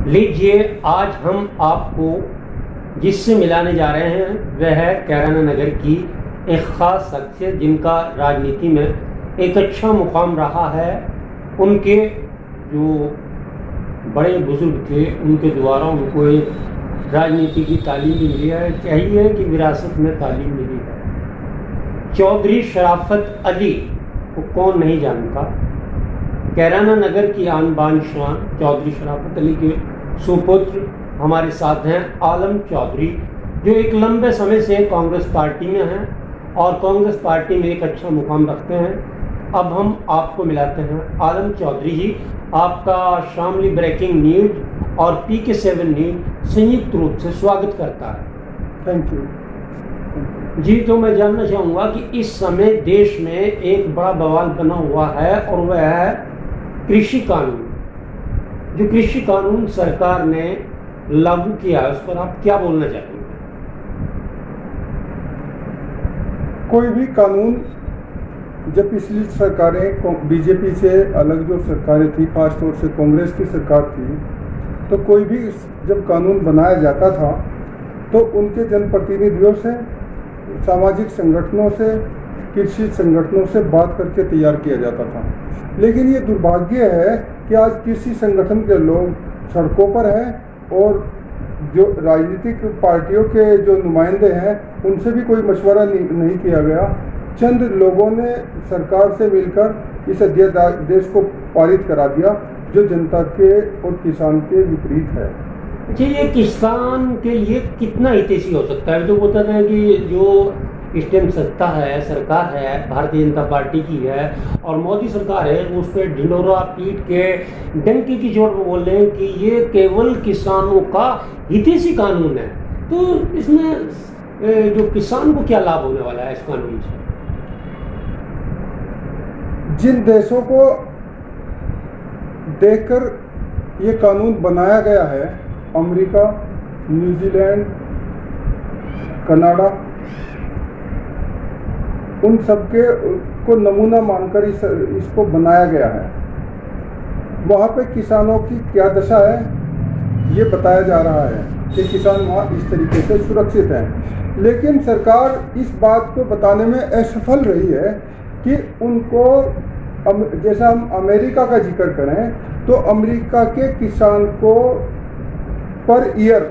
लीजिए, आज हम आपको जिससे मिलाने जा रहे हैं वह है कैराना नगर की एक ख़ास शख्सियत जिनका राजनीति में एक अच्छा मुकाम रहा है। उनके जो बड़े बुजुर्ग थे उनके द्वारा उनको एक राजनीति की तालीम भी मिली है, चाहिए कि विरासत में तालीम मिली है। चौधरी शराफत अली को कौन नहीं जानता। कैराना नगर की आन बान शान चौधरी शराफत अली के सुपुत्र हमारे साथ हैं आलम चौधरी, जो एक लंबे समय से कांग्रेस पार्टी में हैं और कांग्रेस पार्टी में एक अच्छा मुकाम रखते हैं। अब हम आपको मिलाते हैं आलम चौधरी जी। आपका शामली ब्रेकिंग न्यूज और PK7 न्यूज संयुक्त रूप से स्वागत करता है। थैंक यू जी, तो मैं जानना चाहूँगा कि इस समय देश में एक बड़ा बवाल बना हुआ है और वह है कृषि कानून। जो कृषि कानून सरकार ने लागू किया है उस पर आप क्या बोलना चाहेंगे? कोई भी कानून जब पिछली सरकारें बीजेपी से अलग जो सरकारें थी, खासतौर से कांग्रेस की सरकार थी, तो कोई भी जब कानून बनाया जाता था तो उनके जनप्रतिनिधियों से, सामाजिक संगठनों से, कृषि संगठनों से बात करके तैयार किया जाता था। लेकिन ये दुर्भाग्य है कि आज कृषि संगठन के लोग सड़कों पर हैं और जो राजनीतिक पार्टियों के जो नुमाइंदे हैं उनसे भी कोई मशवरा नहीं किया गया। चंद लोगों ने सरकार से मिलकर इस अध्यादेश को पारित करा दिया जो जनता के और किसान के विपरीत है। जी, ये किसान के लिए कितना हितैषी हो सकता है? जो बोलते हैं कि जो इस टाइम सत्ता है, सरकार है, भारतीय जनता पार्टी की है और मोदी सरकार है, उस पर ढिंडोरा पीट के डंकी की जोर पर बोल रहे हैं कि ये केवल किसानों का हितैषी कानून है। तो इसमें जो किसान को क्या लाभ होने वाला है इस कानून से? जिन देशों को देखकर ये कानून बनाया गया है, अमेरिका, न्यूजीलैंड, कनाडा, उन सबके को नमूना मानकर इसको बनाया गया है। वहाँ पे किसानों की क्या दशा है ये बताया जा रहा है कि किसान वहाँ इस तरीके से सुरक्षित हैं। लेकिन सरकार इस बात को बताने में असफल रही है कि उनको, जैसा हम अमेरिका का जिक्र करें तो अमेरिका के किसान को पर ईयर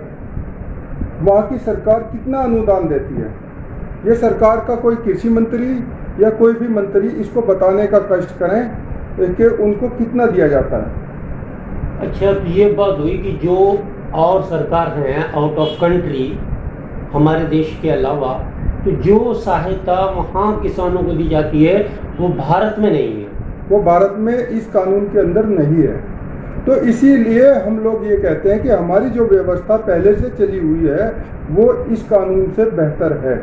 वहाँ की सरकार कितना अनुदान देती है, ये सरकार का कोई कृषि मंत्री या कोई भी मंत्री इसको बताने का कष्ट करें कि उनको कितना दिया जाता है। अच्छा, तो ये बात हुई कि जो और सरकार हैं आउट ऑफ कंट्री हमारे देश के अलावा, तो जो सहायता वहाँ किसानों को दी जाती है वो भारत में नहीं है, वो भारत में इस कानून के अंदर नहीं है। तो इसीलिए हम लोग ये कहते हैं कि हमारी जो व्यवस्था पहले से चली हुई है वो इस कानून से बेहतर है।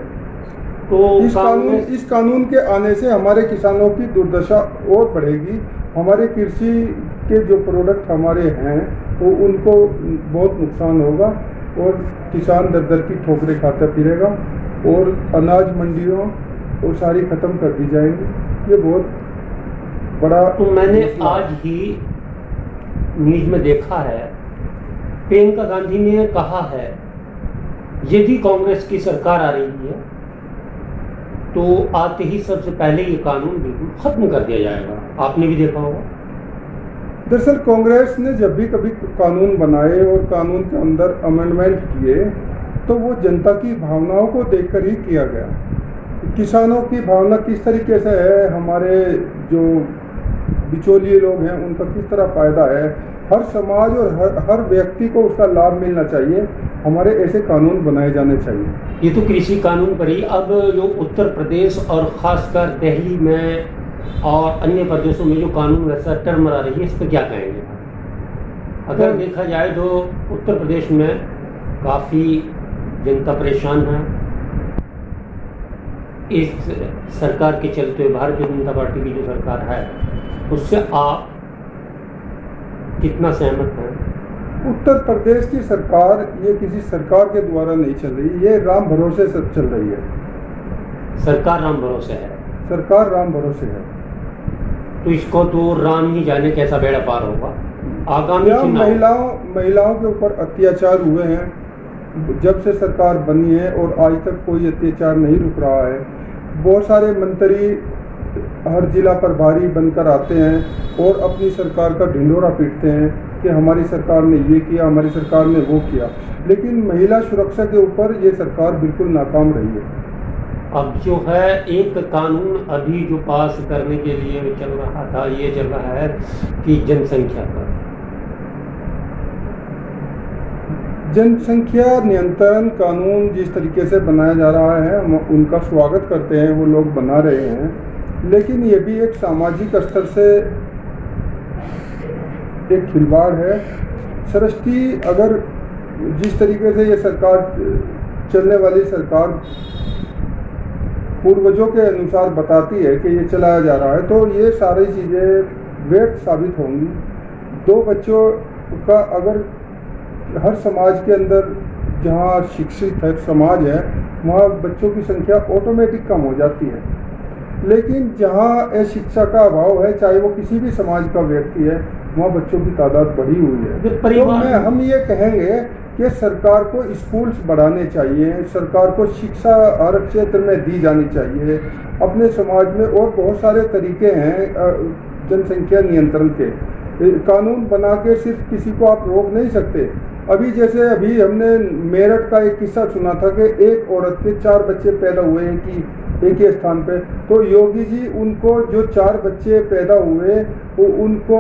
तो इस कानून के आने से हमारे किसानों की दुर्दशा और बढ़ेगी। हमारे कृषि के जो प्रोडक्ट हमारे हैं तो उनको बहुत नुकसान होगा और किसान दर दर की ठोकरें खाता फिरेगा और अनाज मंडियों और सारी ख़त्म कर दी जाएंगी। ये बहुत बड़ा। तो मैंने आज ही न्यूज में देखा है, प्रियंका गांधी ने कहा है यदि कांग्रेस की सरकार आ रही है तो आते ही सबसे पहले ये कानून बिल्कुल खत्म कर दिया जाएगा। आपने भी देखा होगा। दरअसल कांग्रेस ने जब भी कभी कानून बनाए और कानून के अंदर अमेंडमेंट किए तो वो जनता की भावनाओं को देखकर ही किया गया। किसानों की भावना किस तरीके से है, हमारे जो बिचौलिए लोग हैं उनका किस तरह फायदा है, हर समाज और हर व्यक्ति को उसका लाभ मिलना चाहिए। हमारे ऐसे कानून बनाए जाने चाहिए। ये तो कृषि कानून पर ही। अब जो उत्तर प्रदेश और खासकर दिल्ली में और अन्य प्रदेशों में जो कानून व्यवस्था टरमरा रही है, इस पर क्या कहेंगे? अगर देखा जाए तो उत्तर प्रदेश में काफ़ी जनता परेशान है इस सरकार के चलते। भारतीय जनता पार्टी की जो सरकार है उससे आप कितना सहमत हैं? उत्तर प्रदेश की सरकार ये किसी सरकार के द्वारा नहीं चल रही, ये राम भरोसे से चल रही है। सरकार राम भरोसे है। सरकार राम भरोसे है। तो इसको तो राम ही जाने कैसा बेड़ा पार होगा। आगामी महिलाओं के ऊपर अत्याचार हुए हैं जब से सरकार बनी है और आज तक कोई अत्याचार नहीं रुक रहा है। बहुत सारे मंत्री हर जिला प्रभारी बनकर आते हैं और अपनी सरकार का ढिंढोरा पीटते हैं कि हमारी सरकार ने ये किया, हमारी सरकार ने वो किया, लेकिन महिला सुरक्षा के ऊपर ये सरकार बिल्कुल नाकाम रही है। अब जो है एक कानून अभी जो पास करने के लिए चल रहा था, ये चल रहा है कि जनसंख्या नियंत्रण कानून जिस तरीके से बनाया जा रहा है हम उनका स्वागत करते हैं, वो लोग बना रहे हैं, लेकिन ये भी एक सामाजिक स्तर से एक खिलवाड़ है। सृष्टि अगर जिस तरीके से ये सरकार चलने वाली सरकार पूर्वजों के अनुसार बताती है कि ये चलाया जा रहा है, तो ये सारी चीज़ें व्यर्थ साबित होंगी। 2 बच्चों का अगर हर समाज के अंदर जहाँ शिक्षित है समाज है वहाँ बच्चों की संख्या ऑटोमेटिक कम हो जाती है, लेकिन जहाँ शिक्षा का अभाव है, चाहे वो किसी भी समाज का व्यक्ति है, वहाँ बच्चों की तादाद बढ़ी हुई है। तो हम ये कहेंगे कि सरकार को स्कूल्स बढ़ाने चाहिए, सरकार को शिक्षा हर क्षेत्र में दी जानी चाहिए अपने समाज में। और बहुत सारे तरीके हैं जनसंख्या नियंत्रण के, कानून बना के सिर्फ किसी को आप रोक नहीं सकते। जैसे अभी हमने मेरठ का एक किस्सा सुना था कि एक औरत के 4 बच्चे पैदा हुए एक ही स्थान पे, तो योगी जी उनको जो 4 बच्चे पैदा हुए वो उनको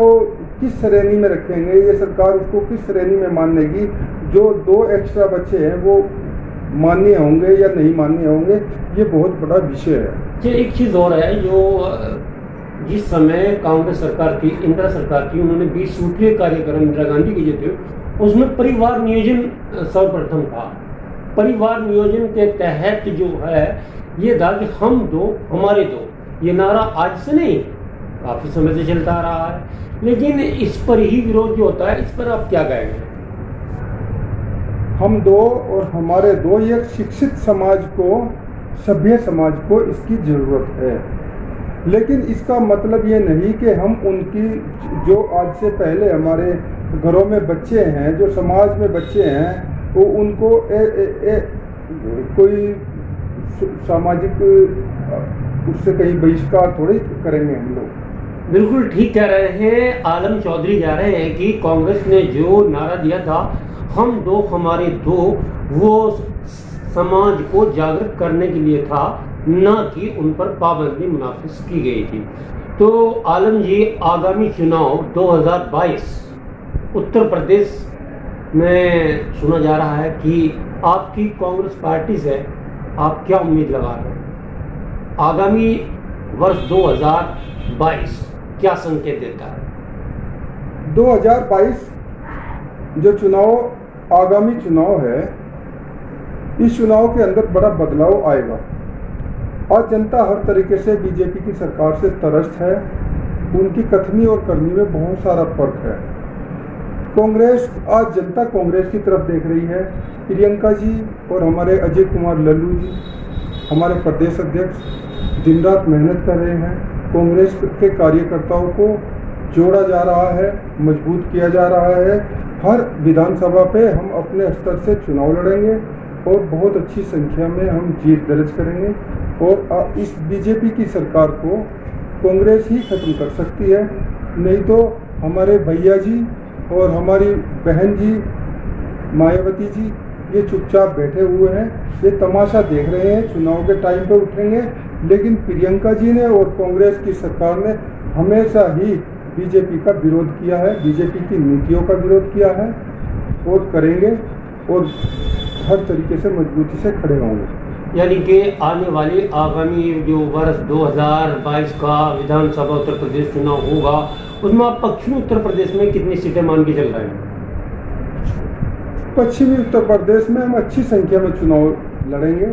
किस श्रेणी में रखेंगे, ये सरकार उसको किस श्रेणी में मानेगी? जो 2 एक्स्ट्रा बच्चे हैं वो मान्य होंगे या नहीं मान्य होंगे, ये बहुत बड़ा विषय है। एक चीज़ और है, जो जिस समय कांग्रेस सरकार थी, इंदिरा सरकार थी, उन्होंने 20 सूत्रीय कार्यक्रम इंदिरा गांधी के जो थे उसमें परिवार नियोजन सर्वप्रथम था। परिवार नियोजन के तहत जो है ये था कि हम 2 हमारे 2, ये नारा आज से नहीं काफी समय से चलता आ रहा है, लेकिन इस पर ही विरोध जो होता है, इस पर आप क्या कहेंगे? हम 2 और हमारे 2, ये शिक्षित समाज को, सभ्य समाज को इसकी जरूरत है, लेकिन इसका मतलब ये नहीं कि हम उनकी जो आज से पहले हमारे घरों में बच्चे हैं, जो समाज में बच्चे हैं, वो उनको कोई सामाजिक उससे कहीं बहिष्कार थोड़ी करेंगे हम लोग। बिल्कुल ठीक कह रहे हैं आलम चौधरी, जा रहे हैं कि कांग्रेस ने जो नारा दिया था हम 2 हमारे 2, वो समाज को जागरूक करने के लिए था, न कि उन पर पाबंदी मुनाफिज की गई थी। तो आलम जी, आगामी चुनाव 2022 उत्तर प्रदेश में सुना जा रहा है कि आपकी कांग्रेस पार्टी से आप क्या उम्मीद लगा रहे हैं? आगामी वर्ष 2022 क्या संकेत देता है? 2022 जो आगामी चुनाव है, इस चुनाव के अंदर बड़ा बदलाव आएगा। आज जनता हर तरीके से बीजेपी की सरकार से त्रस्त है, उनकी कथनी और करनी में बहुत सारा फर्क है। कांग्रेस, आज जनता कांग्रेस की तरफ देख रही है। प्रियंका जी और हमारे अजय कुमार लल्लू जी, हमारे प्रदेश अध्यक्ष, दिन रात मेहनत कर रहे हैं। कांग्रेस के कार्यकर्ताओं को जोड़ा जा रहा है, मजबूत किया जा रहा है। हर विधानसभा पे हम अपने स्तर से चुनाव लड़ेंगे और बहुत अच्छी संख्या में हम जीत दर्ज करेंगे। और इस बीजेपी की सरकार को कांग्रेस ही खत्म कर सकती है, नहीं तो हमारे भैया जी और हमारी बहन जी मायावती जी ये चुपचाप बैठे हुए हैं, ये तमाशा देख रहे हैं। चुनाव के टाइम पे उठेंगे, लेकिन प्रियंका जी ने और कांग्रेस की सरकार ने हमेशा ही बीजेपी का विरोध किया है, बीजेपी की नीतियों का विरोध किया है और करेंगे, और हर तरीके से मजबूती से खड़े होंगे। यानी कि आने वाली आगामी जो वर्ष 2022 का विधानसभा उत्तर प्रदेश चुनाव होगा, उसमें आप पश्चिमी उत्तर प्रदेश में कितनी सीटें मान के चल रहे हैं? पश्चिमी उत्तर प्रदेश में हम अच्छी संख्या में चुनाव लड़ेंगे।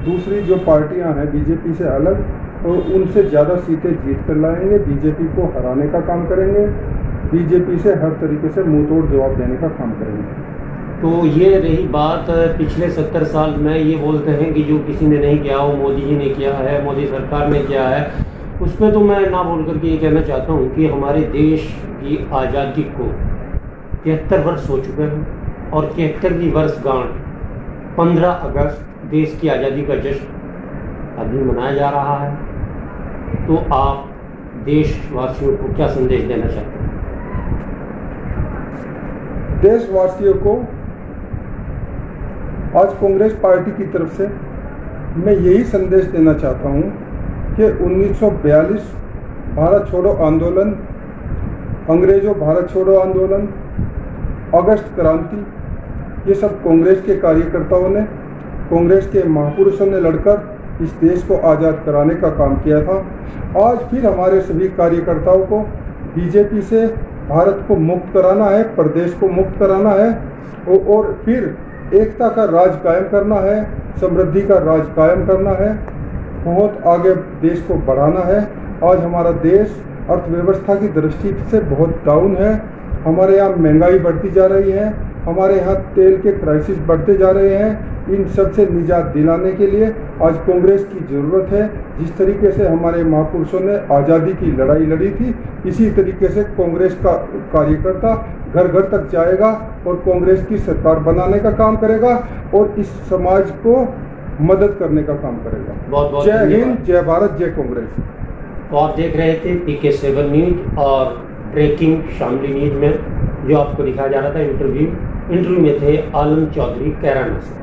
दूसरी जो पार्टियां हैं बीजेपी से अलग, तो उनसे ज़्यादा सीटें जीत कर लाएंगे, बीजेपी को हराने का काम करेंगे, बीजेपी से हर तरीके से मुंह तोड़ जवाब देने का काम करेंगे। तो ये रही बात, पिछले 70 साल में ये बोलते हैं कि जो किसी ने नहीं किया वो मोदी जी ने किया है, मोदी सरकार ने किया है। उस पर तो मैं ना बोल करके ये कहना चाहता हूँ कि हमारे देश की आज़ादी को 73 वर्ष हो चुके हैं और 73वीं वर्षगांठ 15 अगस्त देश की आज़ादी का जश्न अभी मनाया जा रहा है। तो आप देशवासियों को क्या संदेश देना चाहते हैं? देशवासियों को आज कांग्रेस पार्टी की तरफ से मैं यही संदेश देना चाहता हूँ कि 1942 भारत छोड़ो आंदोलन, अंग्रेजों भारत छोड़ो आंदोलन, अगस्त क्रांति, ये सब कांग्रेस के कार्यकर्ताओं ने, कांग्रेस के महापुरुषों ने लड़कर इस देश को आज़ाद कराने का काम किया था। आज फिर हमारे सभी कार्यकर्ताओं को बीजेपी से भारत को मुक्त कराना है, प्रदेश को मुक्त कराना है और फिर एकता का राज कायम करना है, समृद्धि का राज कायम करना है, बहुत आगे देश को बढ़ाना है। आज हमारा देश अर्थव्यवस्था की दृष्टि से बहुत डाउन है। हमारे यहाँ महंगाई बढ़ती जा रही है, हमारे यहाँ तेल के क्राइसिस बढ़ते जा रहे हैं। इन सब से निजात दिलाने के लिए आज कांग्रेस की ज़रूरत है। जिस तरीके से हमारे महापुरुषों ने आज़ादी की लड़ाई लड़ी थी, इसी तरीके से कांग्रेस का कार्यकर्ता घर घर तक जाएगा और कांग्रेस की सरकार बनाने का काम करेगा और इस समाज को मदद करने का काम करेगा। बहुत बहुत जय हिंद, जय भारत, जय कांग्रेस। तो आप देख रहे थे PK7 न्यूज और ब्रेकिंग शामली न्यूज में जो आपको दिखाया जा रहा था इंटरव्यू में थे आलम चौधरी कैराना से।